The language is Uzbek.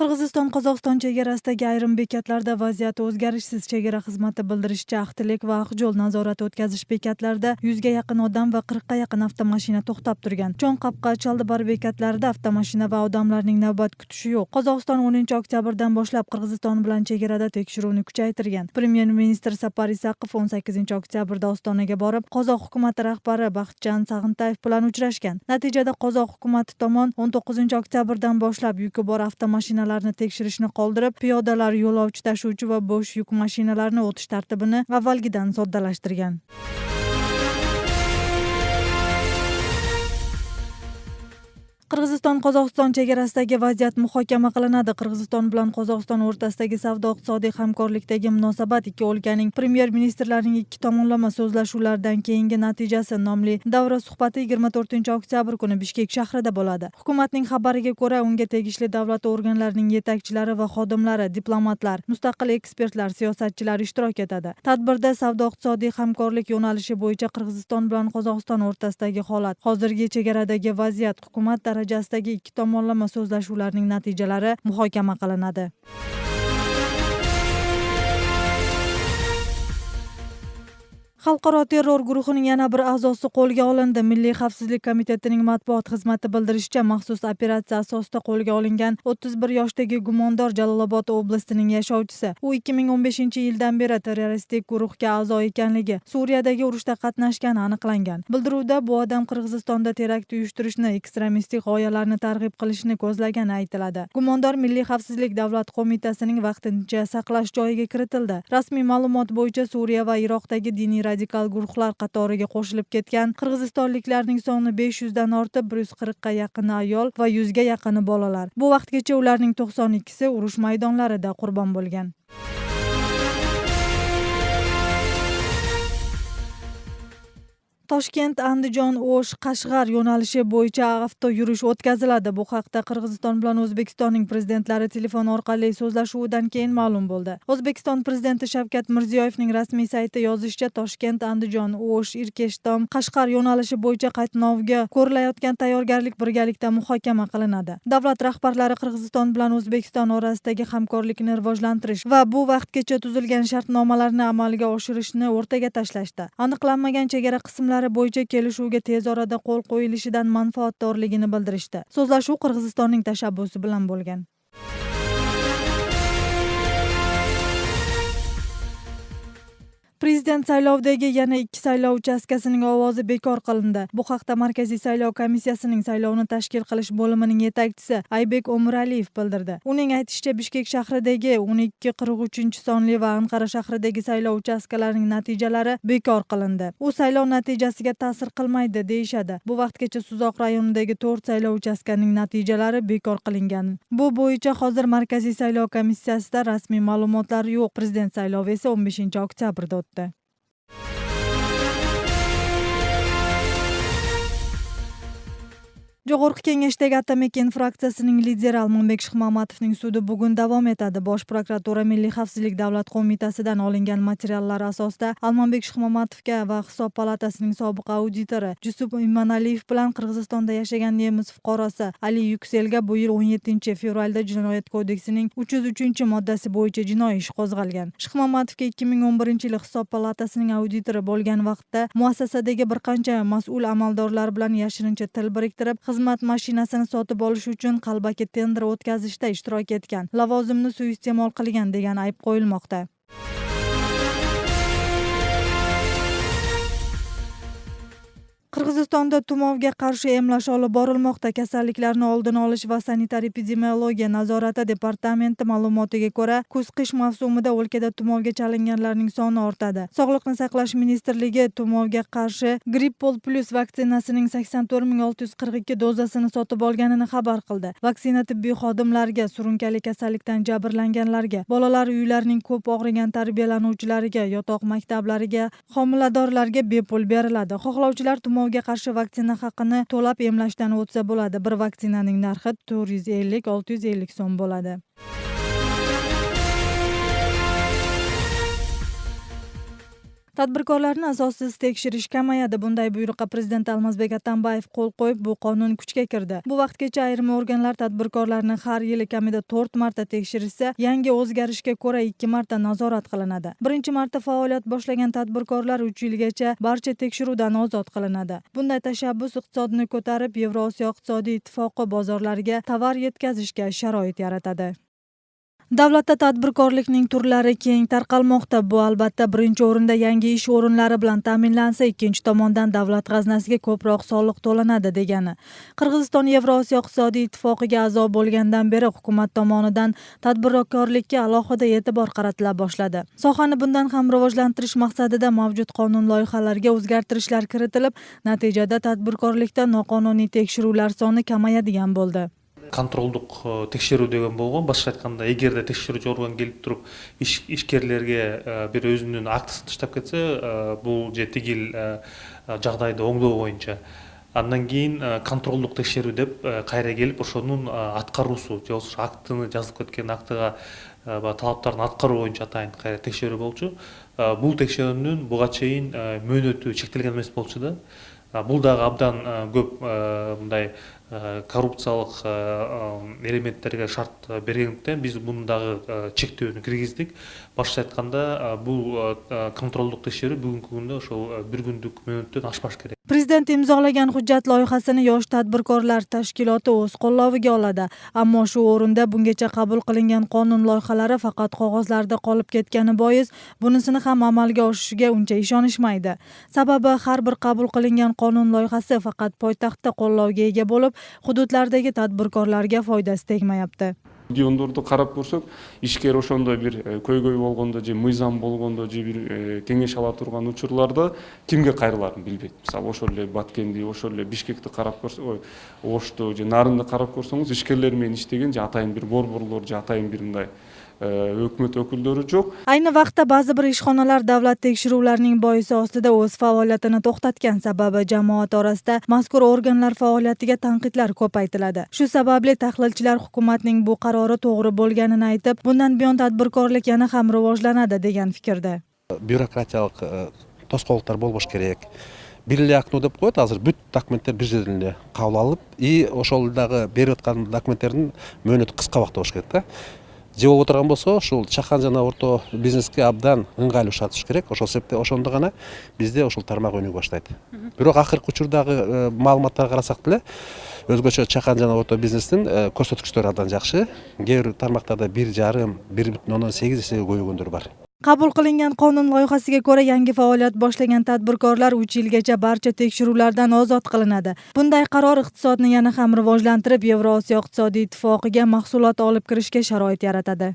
Qirg'iziston-Qozog'iston chegarasidagi ayrim bekatlarda vaziyat o'zgarishsiz. Chegara xizmati bildirishicha, Aqtilek va Aqjo'l nazorat o'tkazish bekatlarida 100 ga yaqin odam va 40 ga yaqin avtomashina to'xtab turgan. Cho'nqapqa, Chaldibar bekatlarida avtomashina va odamlarning navbat kutishi yo'q. Qozog'iston 10 oktyabrdan boshlab Qirg'iziston bilan chegarada tekshiruvni kuchaytirgan. Premyer ministr Sapar Isaqov 18 oktyabrda Ostonaga borib, qozoq hukumati rahbari Baxtjan Sag'intayev bilan uchrashgan. Natijada qozoq hukumati tomon 19 oktyabrdan boshlab yuki bor avtomashinalarni tekshirishni qoldirib, piyodalar, yo'lovchi tashuvchi va bo'sh yuk mashinalarini o'tish tartibini avvalgidan soddalashtirgan. Qirg'iziston-Qozog'iston chegarasidagi vaziyat muhokama qilinadi. Qirg'iziston bilan Qozog'iston o'rtasidagi savdo-iqtisodiy hamkorlikdagi munosabat ikki o'lkaning premyer ministrlarining ikki tomonlama so'zlashuvlaridan keyingi natijasi nomli davra suhbati 24 oktyabr kuni Bishkek shahrida bo'ladi. Hukumatning xabariga ko'ra, unga tegishli davlat organlarining yetakchilari va xodimlari, diplomatlar, mustaqil ekspertlar, siyosatchilar ishtirok etadi. Tadbirda savdo-iqtisodiy hamkorlik yo'nalishi bo'yicha Qirg'iziston bilan Qozog'iston o'rtasidagi holat, hozirgi chegaradagi vaziyat, hukumat darajasidagi ikki tomonlama so'zlashuvlarning natijalari muhokama qilinadi. Xalqaro terror guruhining yana bir a'zosi qo'lga olindi. Milliy xavfsizlik komitetining matbuot xizmati bildirishicha, maxsus operatsiya asosida qo'lga olingan 31 yoshdagi gumondor Jalal-abad oblastining yashovchisi. U 2015-yildan beri terroristik guruhga a'zo ekanligi, Suriyadagi urushda qatnashgani aniqlangan. Bildiruvda bu odam Qirg'izistonda terakt uyushtirishni, ekstremistik g'oyalarni targ'ib qilishni ko'zlagani aytiladi. Gumondor Milliy xavfsizlik davlat qo'mitasining vaqtincha saqlash joyiga kiritildi. Rasmiy ma'lumot bo'yicha Suriya va Iroqdagi diniy radikal guruhlar qatoriga qo'shilib ketgan qirg'izistonliklarning soni 500 dan ortib, 140 ga yaqini ayol va 100 ga yaqini bolalar. Bu vaqtgacha ularning 92si urush maydonlarida qurbon bo'lgan. Toshkent, Andijon, O'sh, Qashg'ar yo'nalishi bo'yicha avto yurish o'tkaziladi. Bu haqda Qirg'iziston bilan O'zbekistonning prezidentlari telefon orqali so'zlashuvidan keyin ma'lum bo'ldi. O'zbekiston prezidenti Shavkat Mirziyoyevning rasmiy sayti yozishicha, Toshkent, Andijon, O'sh, Irkeshtom, Qashqar yo'nalishi bo'yicha qatnovga ko'rilayotgan tayyorgarlik birgalikda muhokama qilinadi. Davlat rahbarlari Qirg'iziston bilan O'zbekiston orasidagi hamkorlikni rivojlantirish va bu vaqtgacha tuzilgan shartnomalarni amalga oshirishni o'rtaga tashlashdi. Aniqlanmagan chegara qismlari bo'yicha kelishuvga tez orada qo'l qo'yilishidan manfaatdorligini bildirishdi. So'zlashuv Qirg'izistonning tashabbusi bilan bo'lgan. Prezident saylovidagi yana 2 saylov uchastkasining ovozi bekor qilindi. Bu haqda Markaziy saylov komissiyasining saylovni tashkil qilish bo'limining yetakchisi Aybek O'miraliyev bildirdi. Uning aytishicha, Bishkek shahridagi 12-43 sonli va Anqara shahridagi saylov uchastkalarining natijalari bekor qilindi. U saylov natijasiga ta'sir qilmaydi deyishadi. Bu vaqtgacha Suzoq rayonidagi 4 saylov uchastkaning natijalari bekor qilingan. Bu bo'yicha hozir Markaziy saylov komissiyasida rasmiy ma'lumotlar yo'q. Prezident saylovi esa 15 oktyabrda o'tdi. Jo'g'org'i Kengashdagi Atamaken fraksiyasining lideri Almanbek Shixmamatovning sudi bugun davom etadi. Bosh prokuratura Milliy xavfsizlik davlat qo'mitasidan olingan materiallar asosida Almanbek Shixmamatovga va Hisob palatasining sobiq auditori Jusuf Imanaliyev bilan Qirg'izistonda yashagan nemis fuqarosi Ali Yukselga bu yil 17 fevralda Jinoyat kodeksining 303-moddasi bo'yicha jinoiy ish qo'zg'algan. Shixmamatovga 2011-yil Hisob palatasining auditori bo'lgan vaqtda muassasadagi bir qancha mas'ul amaldorlar bilan yashirincha til biriktirib, xizmat mashinasini sotib olish uchun qalbaki tender o'tkazishda ishtirok etgan, lavozimni suiiste'mol qilgan degan ayb qo'yilmoqda. Qirg'izistonda tumovga qarshi emlash olib borilmoqda. Kasalliklarni oldini olish va sanitar-epidemiologiya nazorati departamenti ma'lumotiga ko'ra, kuz-qish mavsumida o'lkada tumovga chalinganlarning soni ortadi. Sog'liqni saqlash ministrligi tumovga qarshi Grippol Plus vaksinasining 84.642 dozasini sotib olganini xabar qildi. Vaksina tibbiy xodimlarga, surunkali kasallikdan jabrlanganlarga, bolalar uylarining ko'p og'rigan tarbiyalanuvchilariga, yotoq maktablariga, homiladorlarga bepul beriladi. Xohlovchilar tumovga qarshi vaksina haqini to'lab emlashdan o'tsa bo'ladi. Bir vaksinaning narxi 450-650 so'm bo'ladi. Tadbirkorlarni asossiz tekshirish kamayadi. Bunday buyruqqa Prezident Almazbek Atambayev qo'l qo'yib, bu qonun kuchga kirdi. Bu vaqtgacha ayrim organlar tadbirkorlarni har yili kamida 4 marta tekshirishsa, yangi o'zgarishga ko'ra 2 marta nazorat qilinadi. Birinchi marta faoliyat boshlagan tadbirkorlar 3 yilgacha barcha tekshiruvdan ozod qilinadi. Bunday tashabbus iqtisodni ko'tarib, Yevrosiyo iqtisodiy ittifoqi bozorlariga tovar yetkazishga sharoit yaratadi. Davlatda tadbirkorlikning turlari keng tarqalmoqda. Bu albatta birinchi o'rinda yangi ish o'rinlari bilan ta'minlansa, ikkinchi tomondan davlat g'aznasiga ko'proq soliq to'lanadi degani. Qirg'iziston Yevrosiyo iqtisodiy ittifoqiga a'zo bo'lgandan beri hukumat tomonidan tadbirkorlikka alohida e'tibor qaratila boshladi. Sohani bundan ham rivojlantirish maqsadida mavjud qonun loyihalariga o'zgartirishlar kiritilib, natijada tadbirkorlikda noqonuniy tekshiruvlar soni kamayadigan bo'ldi. Kontrolдук текшерүү деген болгон, башка айтканда, эгерде текшерүүчү орган келип туруп ишкерлерге бир өзүнүн актысын таштап кетсе, бул же тигил жагдайды оңдоо боюнча, андан кийин контролдук текшерүү деп кайра келип ошонун аткаруусу же болбосо актыны жазып кеткен актыга талаптарын аткаруу боюнча атайын кайра текшерүү болчу. Бул текшерүүнүн буга чейин мөөнөтү чектелген эмес болчу да. Бул дагы абдан көп мындай коррупциялык элементтерге шарт бергендиктен биз муну дагы чектөөнү киргиздик. Башкача айтканда, бул контролдук текшерүү бүгүнкү күндө ошол бир күндүк мөөнөттөн ашпаш керек. Prezident imzolagan hujjat loyihasini yosh tadbirkorlar tashkiloti o'z qo'lloviga oladi. Ammo shu o'rinda bungacha qabul qilingan qonun loyihalari faqat qog'ozlarda qolib ketgani bois, bunisini ham amalga oshishiga uncha ishonishmaydi. Sababi har bir qabul qilingan qonun loyihasi faqat poytaxtda qo'llovga ega bo'lib, hududlardagi tadbirkorlarga foydasi tegmayapti. Региондорду карап көрсөк, ишкер ошондой бир көйгөй болгондо же мыйзам болгондо же бир кеңеш ала турган учурларда кимге кайрыларын билбейт. Мисалы, ошол эле Баткенди, ошол эле Бишкекти карап көрсөк, Ошту же Нарынды карап көрсөңүз, ишкерлер менен иштеген же атайын бир борборлор же атайын бир мындай өкмөт өкүлдөрү жок. Ayni vaqtda ba'zi bir ishxonalar davlat tekshiruvlarining boisi ostida o'z faoliyatini to'xtatgan. Sababi jamoat orasida mazkur organlar faoliyatiga tanqidlar ko'paytiriladi. Shu sababli tahlilchilar hukumatning bu qarori to'g'ri bo'lganini aytib, bundan buyon tadbirkorlik yana ham rivojlanadi degan fikrda. Bürokratiyalык тоскоолдуктар болбош керек. Бир эле актыны деп коет, азыр бүт документтер бир жерден эле кабыл алып, ошол дагы берип аткан документтердин мөөнөтү кыска убакытта болуш керек да. Же болуп отурган болсо, ушул чакан жана орто бизнеске абдан ыңгайлуу шатыш керек. Ошол себептен ошондо гана бизде ушул тармак өнүгө баштайт. Бирок акыркы учурдагы маалыматтарга карасак деле, өзгөчө чакан жана орто бизнестин көрсөткүчтөрү абдан жакшы. Кээ бир тармактарда 1,5–1,8 эсеге көбөйгөндөр бар. Qabul qilingan qonun loyihasiga ko'ra yangi faoliyat boshlagan tadbirkorlar 3 yilgacha barcha tekshiruvlardan ozod qilinadi. Bunday qaror iqtisodni yana ham rivojlantirib, Yevrosiyo iqtisodiy ittifoqiga mahsulot olib kirishga sharoit yaratadi.